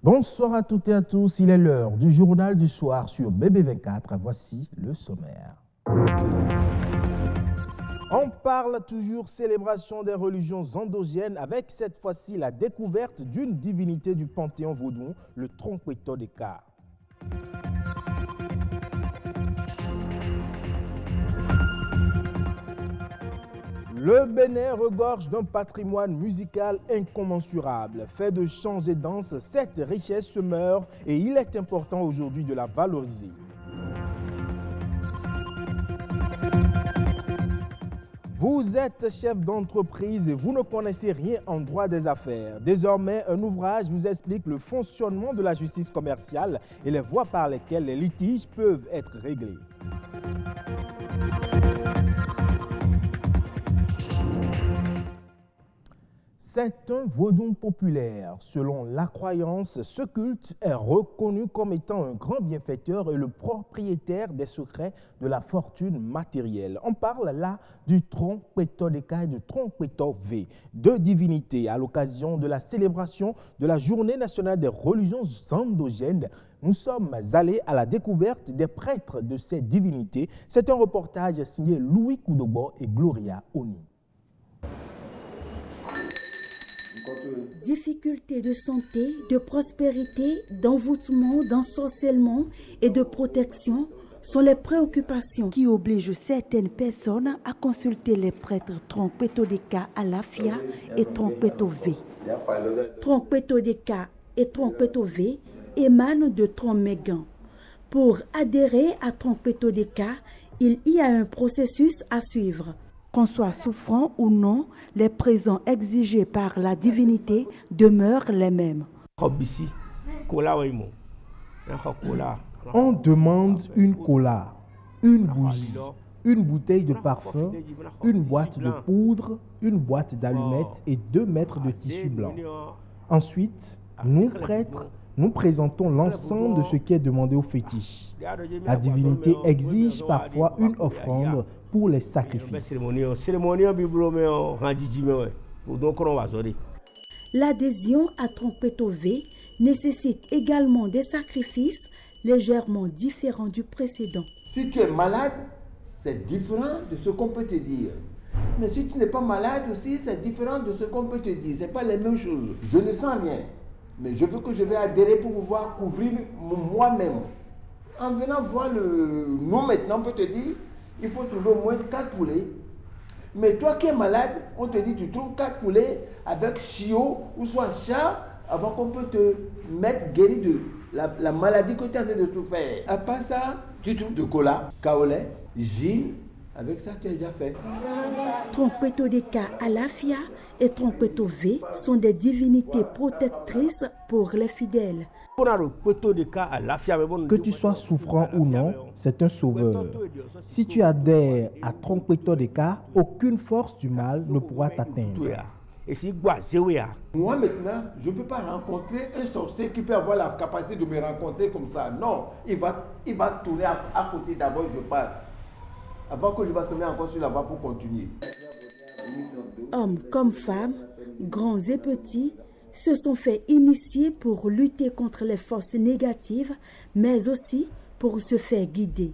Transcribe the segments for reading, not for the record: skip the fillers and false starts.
Bonsoir à toutes et à tous, il est l'heure du journal du soir sur BB24. Voici le sommaire. On parle toujours célébration des religions endogènes avec cette fois-ci la découverte d'une divinité du panthéon vaudou, le Tronkpeto de Ka. Le Bénin regorge d'un patrimoine musical incommensurable. Fait de chants et danses, cette richesse se meurt et il est important aujourd'hui de la valoriser. Vous êtes chef d'entreprise et vous ne connaissez rien en droit des affaires. Désormais, un ouvrage vous explique le fonctionnement de la justice commerciale et les voies par lesquelles les litiges peuvent être réglés. C'est un vaudou populaire. Selon la croyance, ce culte est reconnu comme étant un grand bienfaiteur et le propriétaire des secrets de la fortune matérielle. On parle là du Tronkpeto de Ka et du Tronkpeto V, deux divinités à l'occasion de la célébration de la Journée nationale des religions endogènes. Nous sommes allés à la découverte des prêtres de ces divinités. C'est un reportage signé Louis Koudobo et Gloria Oni. Difficultés de santé, de prospérité, d'envoûtement, d'ensorcellement et de protection sont les préoccupations qui obligent certaines personnes à consulter les prêtres Tronkpeto de Ka Alafia et Tronkpeto V. Tronkpeto de Ka et Tronkpeto V émanent de Tronc-Mégan. Pour adhérer à Tronkpeto de Ka, il y a un processus à suivre. Qu'on soit souffrant ou non, les présents exigés par la divinité demeurent les mêmes. On demande une cola, une bougie, une bouteille de parfum, une boîte de poudre, une boîte d'allumettes et 2 mètres de tissu blanc. Ensuite, nous prêtres, nous présentons l'ensemble de ce qui est demandé au fétiche. La divinité exige parfois une offrande pour les sacrifices. L'adhésion à Tronkpeto V nécessite également des sacrifices légèrement différents du précédent. Si tu es malade, c'est différent de ce qu'on peut te dire. Mais si tu n'es pas malade aussi, c'est différent de ce qu'on peut te dire. Ce n'est pas les mêmes choses. Je ne sens rien, mais je veux que je vais adhérer pour pouvoir couvrir moi-même. En venant voir nous maintenant, on peut te dire, il faut trouver au moins 4 poulets. Mais toi qui es malade, on te dit, tu trouves 4 poulets avec chiot ou soit chat avant qu'on peut te mettre guéri de la maladie que tu es en train de souffrir. À part ça, tu trouves de cola, kaolé, gin. Avec ça, tu as déjà fait. Tronkpeto de Ka Alafia et Tronkpeto V sont des divinités protectrices pour les fidèles. Que tu sois souffrant ou non, c'est un sauveur. Si tu adhères à Tronkpeto de Ka, aucune force du mal ne pourra t'atteindre. Moi maintenant, je ne peux pas rencontrer un sorcier qui peut avoir la capacité de me rencontrer comme ça. Non, il va tourner à côté d'abord, je passe. Avant que je vais tomber encore sur la voie pour continuer. Hommes comme femmes, grands et petits, se sont fait initier pour lutter contre les forces négatives, mais aussi pour se faire guider.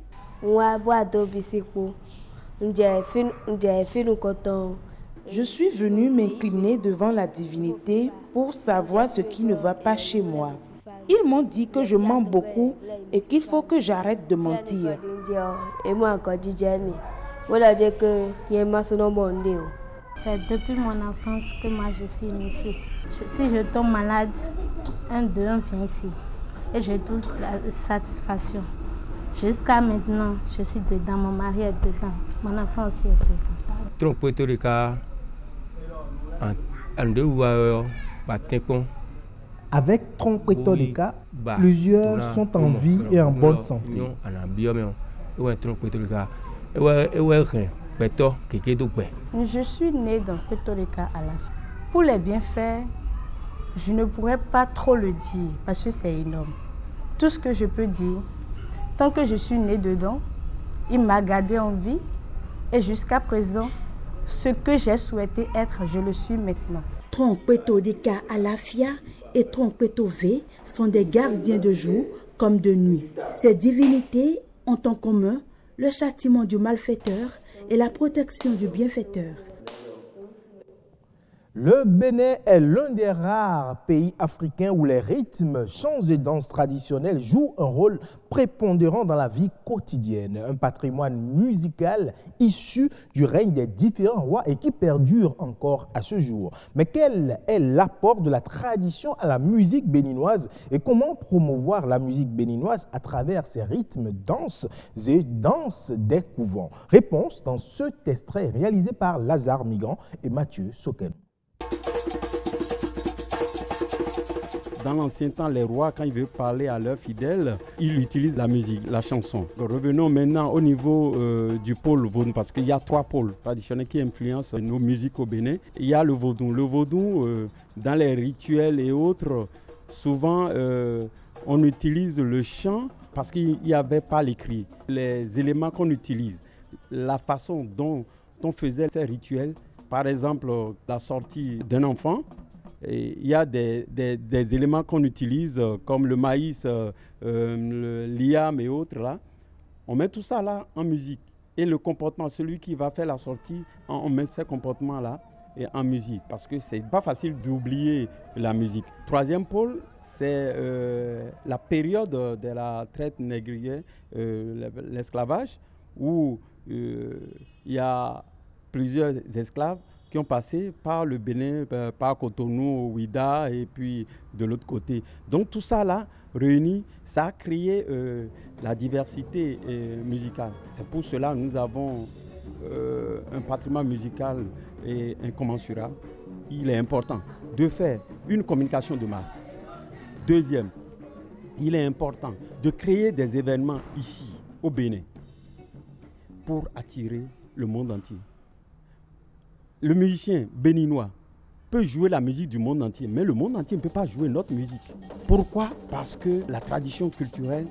Je suis venu m'incliner devant la divinité pour savoir ce qui ne va pas chez moi. Ils m'ont dit que je mens beaucoup et qu'il faut que j'arrête de mentir. C'est depuis mon enfance que moi je suis ici. Si je tombe malade, un d'eux vient ici et je trouve la satisfaction. Jusqu'à maintenant, je suis dedans, mon mari est dedans, mon enfant aussi est dedans. Tronkpeto de Ka Avec Tronkpeto de Ka, plusieurs sont en vie et en bonne santé. Je suis né dans Tronkpeto de Ka Alafia. Pour les bienfaits, je ne pourrais pas trop le dire parce que c'est énorme. Tout ce que je peux dire, tant que je suis né dedans, il m'a gardé en vie et jusqu'à présent, ce que j'ai souhaité être, je le suis maintenant. Tronkpeto de Ka Alafia et Trompetové sont des gardiens de jour comme de nuit. Ces divinités ont en commun le châtiment du malfaiteur et la protection du bienfaiteur. Le Bénin est l'un des rares pays africains où les rythmes, chants et danses traditionnels jouent un rôle prépondérant dans la vie quotidienne. Un patrimoine musical issu du règne des différents rois et qui perdure encore à ce jour. Mais quel est l'apport de la tradition à la musique béninoise et comment promouvoir la musique béninoise à travers ces rythmes, danses et danses des couvents? Réponse dans cet extrait réalisé par Lazare Migan et Mathieu Soken. Dans l'ancien temps, les rois, quand ils veulent parler à leurs fidèles, ils utilisent la musique, la chanson. Revenons maintenant au niveau du pôle vaudou, parce qu'il y a 3 pôles traditionnels qui influencent nos musiques au Bénin. Il y a le vaudou. Le vaudou, dans les rituels et autres, souvent, on utilise le chant parce qu'il n'y avait pas l'écrit. Les éléments qu'on utilise, la façon dont on faisait ces rituels, par exemple, la sortie d'un enfant, il y a des éléments qu'on utilise comme le maïs, l'iam et autres là. On met tout ça là en musique. Et le comportement, celui qui va faire la sortie, on met ces comportements-là en musique. Parce que c'est pas facile d'oublier la musique. 3e pôle, c'est la période de la traite négrière, l'esclavage, où il y a plusieurs esclaves qui ont passé par le Bénin, par Cotonou, Ouida et puis de l'autre côté. Donc tout ça là, réuni, ça a créé la diversité musicale. C'est pour cela que nous avons un patrimoine musical incommensurable. Il est important de faire une communication de masse. 2e, il est important de créer des événements ici, au Bénin, pour attirer le monde entier. Le musicien béninois peut jouer la musique du monde entier, mais le monde entier ne peut pas jouer notre musique. Pourquoi? Parce que la tradition culturelle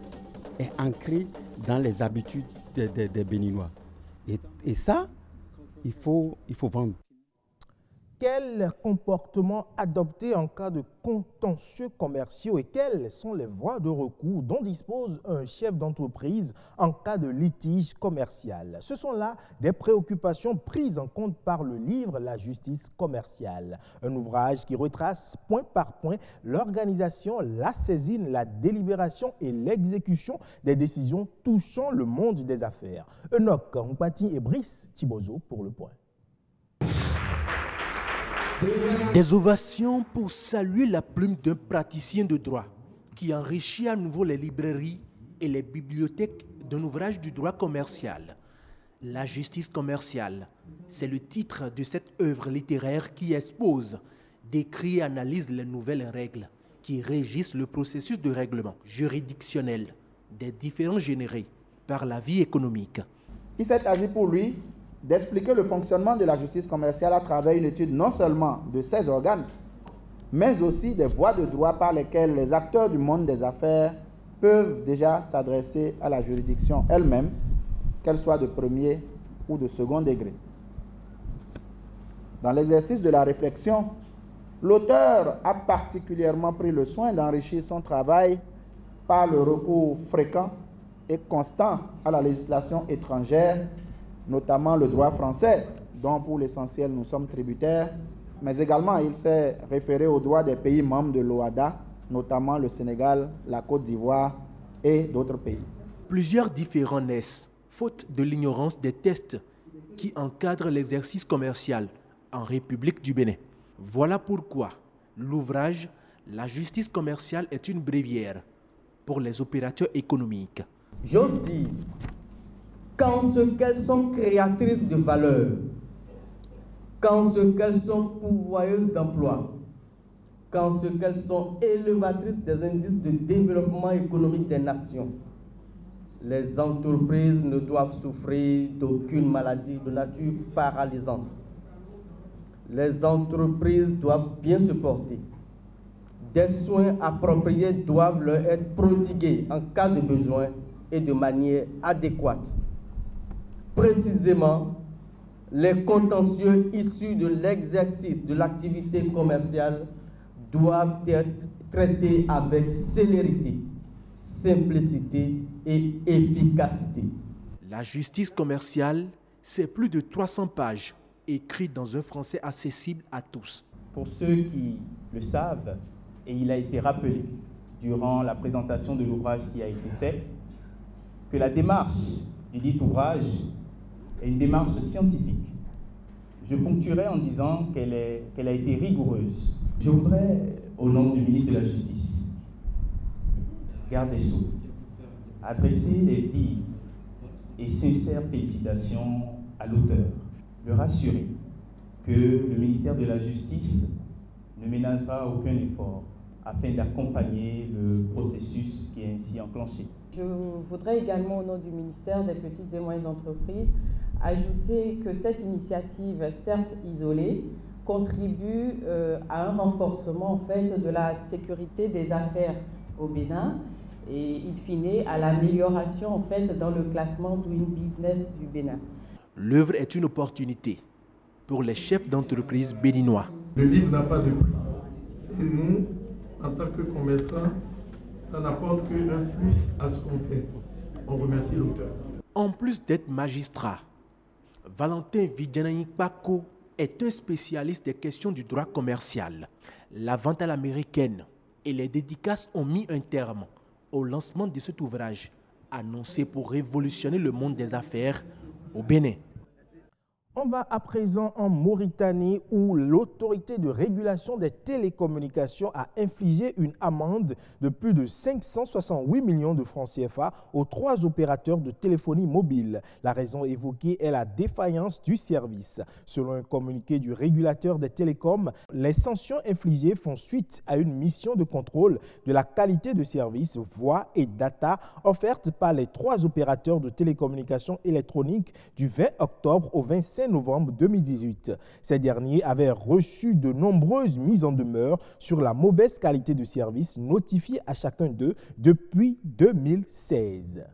est ancrée dans les habitudes des Béninois. Et ça, il faut vendre. Quel comportement adopter en cas de contentieux commerciaux et quelles sont les voies de recours dont dispose un chef d'entreprise en cas de litige commercial? Ce sont là des préoccupations prises en compte par le livre La justice commerciale, un ouvrage qui retrace point par point l'organisation, la saisine, la délibération et l'exécution des décisions touchant le monde des affaires. Enoch Mpati et Brice Thibozo pour le point. Des ovations pour saluer la plume d'un praticien de droit qui enrichit à nouveau les librairies et les bibliothèques d'un ouvrage du droit commercial. La justice commerciale, c'est le titre de cette œuvre littéraire qui expose, décrit et analyse les nouvelles règles qui régissent le processus de règlement juridictionnel des différends générés par la vie économique. Il s'est agi pour lui d'expliquer le fonctionnement de la justice commerciale à travers une étude non seulement de ses organes, mais aussi des voies de droit par lesquelles les acteurs du monde des affaires peuvent déjà s'adresser à la juridiction elle-même, qu'elle soit de premier ou de second degré. Dans l'exercice de la réflexion, l'auteur a particulièrement pris le soin d'enrichir son travail par le recours fréquent et constant à la législation étrangère, notamment le droit français, dont pour l'essentiel nous sommes tributaires, mais également il s'est référé aux droits des pays membres de l'OHADA, notamment le Sénégal, la Côte d'Ivoire et d'autres pays. Plusieurs différends naissent, faute de l'ignorance des textes qui encadrent l'exercice commercial en République du Bénin. Voilà pourquoi l'ouvrage « La justice commerciale » est une bréviaire pour les opérateurs économiques. J'ose dire qu'en ce qu'elles sont créatrices de valeur, qu'en ce qu'elles sont pourvoyeuses d'emploi, qu'en ce qu'elles sont élevatrices des indices de développement économique des nations, les entreprises ne doivent souffrir d'aucune maladie de nature paralysante. Les entreprises doivent bien se porter. Des soins appropriés doivent leur être prodigués en cas de besoin et de manière adéquate. Précisément, les contentieux issus de l'exercice de l'activité commerciale doivent être traités avec célérité, simplicité et efficacité. La justice commerciale, c'est plus de 300 pages, écrites dans un français accessible à tous. Pour ceux qui le savent, et il a été rappelé durant la présentation de l'ouvrage qui a été fait, que la démarche du dit ouvrage est une démarche scientifique. Je ponctuerai en disant qu'elle a été rigoureuse. Je voudrais, au nom du ministre de la Justice, garde des Sceaux, adresser les vives et sincères félicitations à l'auteur, le rassurer que le ministère de la Justice ne ménagera aucun effort afin d'accompagner le processus qui est ainsi enclenché. Je voudrais également, au nom du ministère des Petites et Moyennes Entreprises, ajouter que cette initiative, certes isolée, contribue à un renforcement en fait, de la sécurité des affaires au Bénin et, in fine, à l'amélioration en fait, dans le classement Doing Business du Bénin. L'œuvre est une opportunité pour les chefs d'entreprise béninois. Le livre n'a pas de prix. Et nous, en tant que commerçants, ça n'apporte qu'un plus à ce qu'on fait. On remercie l'auteur. En plus d'être magistrat, Valentin Vidjanaï-Bako est un spécialiste des questions du droit commercial. La vente à l'américaine et les dédicaces ont mis un terme au lancement de cet ouvrage, annoncé pour révolutionner le monde des affaires au Bénin. On va à présent en Mauritanie où l'autorité de régulation des télécommunications a infligé une amende de plus de 568 millions de francs CFA aux 3 opérateurs de téléphonie mobile. La raison évoquée est la défaillance du service. Selon un communiqué du régulateur des télécoms, les sanctions infligées font suite à une mission de contrôle de la qualité de service, voix et data offertes par les 3 opérateurs de télécommunications électroniques du 20 octobre au 25 novembre 2018. Ces derniers avaient reçu de nombreuses mises en demeure sur la mauvaise qualité de service notifiée à chacun d'eux depuis 2016.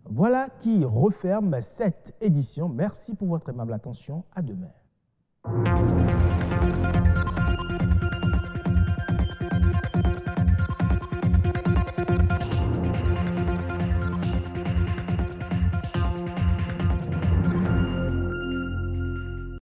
Voilà qui referme cette édition. Merci pour votre aimable attention. À demain.